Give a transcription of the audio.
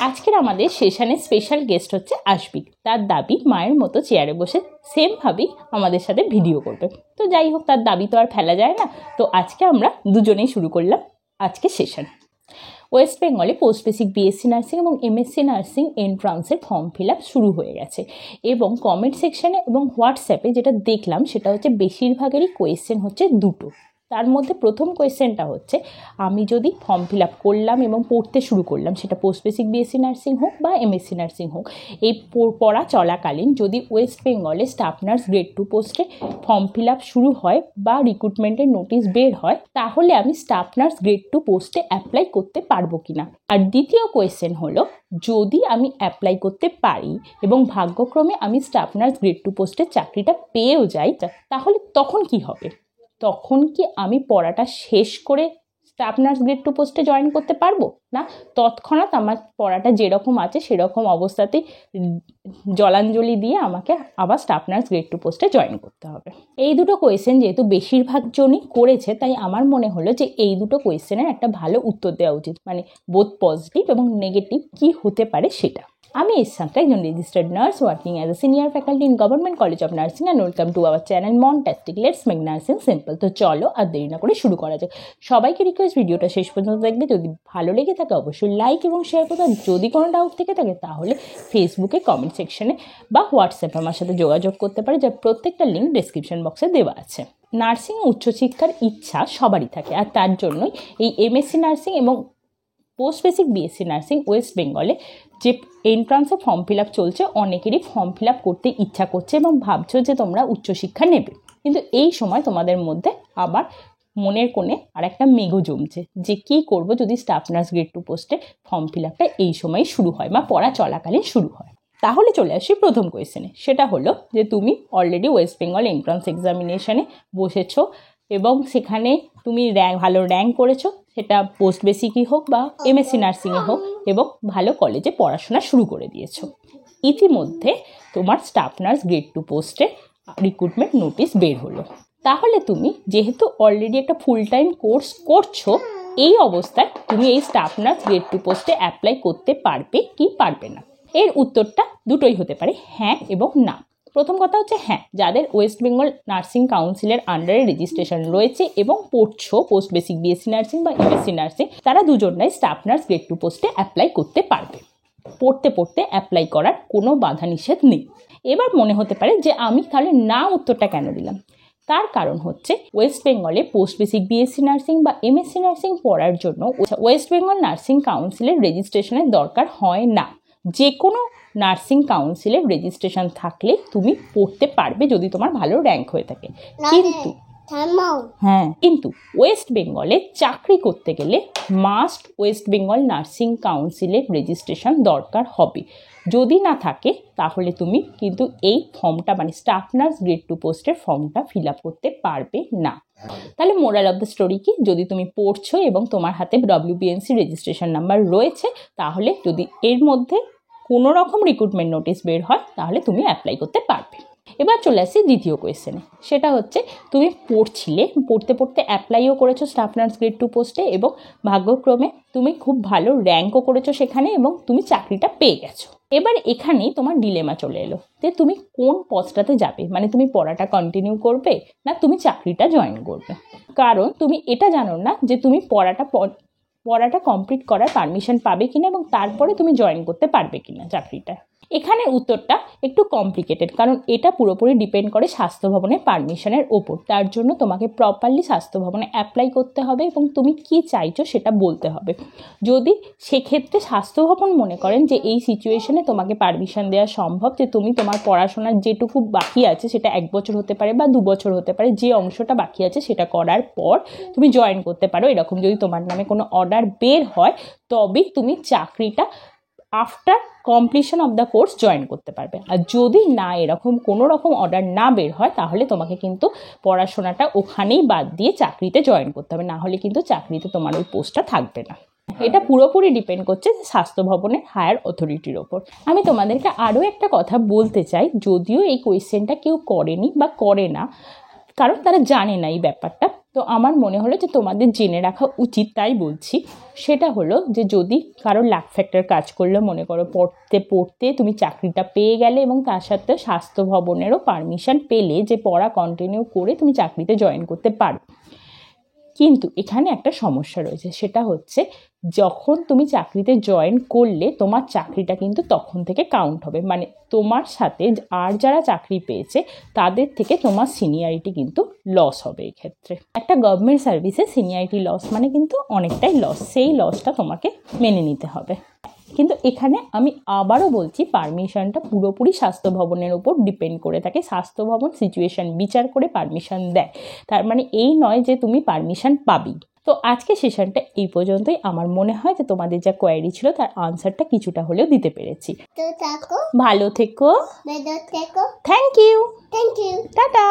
আজকের আমাদের সেশনের স্পেশাল গেস্ট হচ্ছে আশবিক। তার দাবি মায়ের মতো চেয়ারে বসে সেমভাবেই আমাদের সাথে ভিডিও করবে। তো যাই হোক, তার দাবি তো আর ফেলা যায় না। তো আজকে আমরা দুজনেই শুরু করলাম আজকে সেশন। ওয়েস্ট বেঙ্গলে পোস্ট বেসিক বিএসসি নার্সিং এবং এমএসসি নার্সিং এন্ট্রান্সের ফর্ম ফিল আপ শুরু হয়ে গেছে এবং কমেন্ট সেকশনে এবং হোয়াটসঅ্যাপে যেটা দেখলাম সেটা হচ্ছে বেশিরভাগেরই কোয়েশ্চেন হচ্ছে দুটো। তার মধ্যে প্রথম কোয়েশ্চেনটা হচ্ছে, আমি যদি ফর্ম ফিল আপ করলাম এবং পড়তে শুরু করলাম, সেটা পোস্ট বেসিক বিএসসি নার্সিং হোক বা এমএসসি নার্সিং হোক, এই পড়া চলাকালীন যদি ওয়েস্ট বেঙ্গলে স্টাফ নার্স গ্রেড 2 পোস্টে ফর্ম ফিল আপ শুরু হয় বা রিক্রুটমেন্টের নোটিশ বের হয়, তাহলে আমি স্টাফ নার্স গ্রেড 2 পোস্টে অ্যাপ্লাই করতে পারবো কিনা। আর দ্বিতীয় কোয়েশ্চেন হলো, যদি আমি অ্যাপ্লাই করতে পারি এবং ভাগ্যক্রমে আমি স্টাফ নার্স গ্রেড 2 পোস্টে চাকরিটা পেয়েও যাই, তাহলে তখন কি হবে? তখন কি আমি পড়াটা শেষ করে স্টাফ নার্স গ্রেড 2 পোস্টে জয়েন করতে পারবো না? তৎক্ষণাৎ আমার পড়াটা যেরকম আছে সেরকম অবস্থাতেই জলাঞ্জলি দিয়ে আমাকে আবার স্টাফ নার্স গ্রেড 2 পোস্টে জয়েন করতে হবে? এই দুটো কোয়েশ্চেন যেহেতু বেশিরভাগ জনই করেছে, তাই আমার মনে হলো যে এই দুটো কোয়েশ্চেনের একটা ভালো উত্তর দেওয়া উচিত, মানে বোথ পজিটিভ এবং নেগেটিভ কি হতে পারে সেটা। আমি ইসান্তা, একজন registered nurse working as a senior faculty in government college of nursing, and welcome to our channel Montastic. Let's make nursing simple. তো চলো আর দেরি না করে শুরু করা যাক। সবাইকে রিকোয়েস্ট, ভিডিওটা শেষ পর্যন্ত দেখবে। যদি ভালো লেগে থাকে অবশ্যই লাইক এবং শেয়ার করবে। আর যদি কোনো ডাউট থেকে থাকে তাহলে ফেসবুকে কমেন্ট সেকশনে বা হোয়াটসঅ্যাপে আমার সাথে যোগাযোগ করতে পারে, যার প্রত্যেকটা লিঙ্ক ডেসক্রিপশন বক্সে দেওয়া আছে। নার্সিং উচ্চশিক্ষার ইচ্ছা সবারই থাকে, আর তার জন্যই এই এমএসসি নার্সিং এবং post basic BSc nursing West বেঙ্গলে যে এন্ট্রান্সে ফর্ম ফিল আপ চলছে, অনেকেরই ফর্ম ফিল আপ করতে ইচ্ছা করছে এবং ভাবছো যে তোমরা উচ্চশিক্ষা নেবে, কিন্তু এই সময় তোমাদের মধ্যে আবার মনের কোণে আর একটা মেঘও জমছে যে কী করবো যদি স্টাফ নার্স গ্রেড 2 পোস্টে ফর্ম ফিল আপটা এই সময় শুরু হয় বা পড়া চলাকালীন শুরু হয়। তাহলে চলে আসি প্রথম কোয়েশ্চেনে। সেটা হলো যে তুমি অলরেডি ওয়েস্ট বেঙ্গল এন্ট্রান্স এক্সামিনেশনে বসেছো এবং সেখানে তুমি ভালো র্যাঙ্ক করেছো, সেটা পোস্ট বেসিকই হোক বা এমএসসি নার্সিংয়ে হোক, এবং ভালো কলেজে পড়াশোনা শুরু করে দিয়েছো। ইতিমধ্যে তোমার স্টাফ নার্স গ্রেড 2 পোস্টে রিক্রুটমেন্ট নোটিশ বের হলো। তাহলে তুমি যেহেতু অলরেডি একটা ফুল টাইম কোর্স করছো, এই অবস্থায় তুমি এই স্টাফ নার্স গ্রেড 2 পোস্টে অ্যাপ্লাই করতে পারবে কি পারবে না? এর উত্তরটা দুটোই হতে পারে, হ্যাঁ এবং না। প্রথম কথা হচ্ছে হ্যাঁ, যাদের ওয়েস্ট বেঙ্গল নার্সিং কাউন্সিলের আন্ডারে রেজিস্ট্রেশন রয়েছে এবং পড়ছো পোস্ট বেসিক বিএসসি নার্সিং বা এমএসসি নার্সিং, তারা দুজনেই স্টাফ নার্স গ্রেড 2 পোস্টে অ্যাপ্লাই করতে পারবে। পড়তে পড়তে অ্যাপ্লাই করার কোনো বাধা নিষেধ নেই। এবার মনে হতে পারে যে আমি তাহলে না উত্তরটা কেন দিলাম? তার কারণ হচ্ছে ওয়েস্ট বেঙ্গলে পোস্ট বেসিক বিএসসি নার্সিং বা এমএসসি নার্সিং পড়ার জন্য ওয়েস্ট বেঙ্গল নার্সিং কাউন্সিলের রেজিস্ট্রেশনের দরকার হয় না। যে কোনো নার্সিং কাউন্সিলের রেজিস্ট্রেশন থাকলে তুমি পড়তে পারবে যদি তোমার ভালো র্যাঙ্ক হয়ে থাকে। কিন্তু ওয়েস্ট বেঙ্গলে চাকরি করতে গেলে মাস্ট ওয়েস্ট বেঙ্গল নার্সিং কাউন্সিলের রেজিস্ট্রেশন দরকার হবে। যদি না থাকে তাহলে তুমি কিন্তু এই ফর্মটা, মানে স্টাফ নার্স গ্রেড 2 পোস্টের ফর্মটা ফিল আপ করতে পারবে না। তাহলে মোরাল অফ দ্য স্টোরি কি? যদি তুমি পড়ছো এবং তোমার হাতে WBNC রেজিস্ট্রেশন নাম্বার রয়েছে, তাহলে যদি এর মধ্যে কোনো রকম রিক্রুটমেন্ট নোটিশ বের হয় তাহলে তুমি অ্যাপ্লাই করতে পারবে। এবার চলে আসি দ্বিতীয় কোয়েশ্চেনে। সেটা হচ্ছে তুমি পড়তে পড়তে অ্যাপ্লাইও করেছো স্টাফ নার্স গ্রেড 2 পোস্টে এবং ভাগ্যক্রমে তুমি খুব ভালো র্যাঙ্কও করেছো সেখানে এবং তুমি চাকরিটা পেয়ে গেছো। এবার এখানেই তোমার ডিলেমা চলে এলো যে তুমি কোন পথটাতে যাবে, মানে তুমি পড়াটা কন্টিনিউ করবে না তুমি চাকরিটা জয়েন করবে। কারণ তুমি এটা জানো না যে তুমি পড়াটা কমপ্লিট করার পারমিশন পাবে কিনা এবং তারপরে তুমি জয়েন করতে পারবে কিনা চাকরিটা। এখানে উত্তরটা একটু কমপ্লিকেটেড, কারণ এটা পুরোপুরি ডিপেন্ড করে স্বাস্থ্য ভবনের পারমিশনের ওপর। তার জন্য তোমাকে প্রপারলি স্বাস্থ্য ভবনে অ্যাপ্লাই করতে হবে এবং তুমি কি চাইছো সেটা বলতে হবে। যদি সেক্ষেত্রে স্বাস্থ্য ভবন মনে করেন যে এই সিচুয়েশনে তোমাকে পারমিশন দেওয়া সম্ভব, যে তুমি তোমার পড়াশোনার যেটুকু বাকি আছে সেটা 1 বছর হতে পারে বা 2 বছর হতে পারে, যে অংশটা বাকি আছে সেটা করার পর তুমি জয়েন করতে পারো, এরকম যদি তোমার নামে কোনো অর্ডার বের হয়, তবেই তুমি চাকরিটা after completion of the course join করতে পারবে। আর যদি না এরকম কোনো রকম অর্ডার না বের হয়, তাহলে তোমাকে কিন্তু পড়াশোনাটা ওখানেই বাদ দিয়ে চাকরিতে জয়েন করতে হবে, না হলে কিন্তু চাকরিতে তোমার ওই পোস্টটা থাকবে না। এটা পুরোপুরি ডিপেন্ড করছে স্বাস্থ্য ভবনের হায়ার অথরিটির ওপর। আমি তোমাদেরকে আরও একটা কথা বলতে চাই, যদিও এই কোয়েশ্চেনটা কেউ করেনি বা করে না, কারণ তারা জানে না এই ব্যাপারটা। তো তো আমার মনে হলো যে তোমাদের জেনে রাখা উচিত, তাই বলছি। সেটা হলো যে যদি কারোর লাক ফ্যাক্টর কাজ করলে, মনে করো পড়তে পড়তে তুমি চাকরিটা পেয়ে গেলে এবং তার সাথে স্বাস্থ্য ভবনেরও পারমিশন পেলে যে পড়া কন্টিনিউ করে তুমি চাকরিতে জয়েন করতে পারো। কিন্তু এখানে একটা সমস্যা রয়েছে, সেটা হচ্ছে যখন তুমি চাকরিতে জয়েন করলে তোমার চাকরিটা কিন্তু তখন থেকে কাউন্ট হবে। মানে তোমার সাথে আর যারা চাকরি পেয়েছে তাদের থেকে তোমার সিনিয়রিটি কিন্তু লস হবে। এক্ষেত্রে একটা গভর্নমেন্ট সার্ভিসে সিনিয়রিটি লস মানে কিন্তু অনেকটাই লস, সেই লসটা তোমাকে মেনে নিতে হবে। কিন্তু এখানে আমি আবারও বলছি, পারমিশনটা পুরোপুরি স্বাস্থ্য ভবনের ওপর ডিপেন্ড করে থাকে। স্বাস্থ্য ভবন সিচুয়েশন বিচার করে পারমিশন দেয়, তার মানে এই নয় যে তুমি পারমিশন পাবি। তো আজকে সেশনটা এই পর্যন্তই। আমার মনে হয় যে তোমাদের যা কোয়ারি ছিল তার আনসারটা কিছুটা হলেও দিতে পেরেছি। ভালো থেকো, থ্যাংক ইউ, টাটা।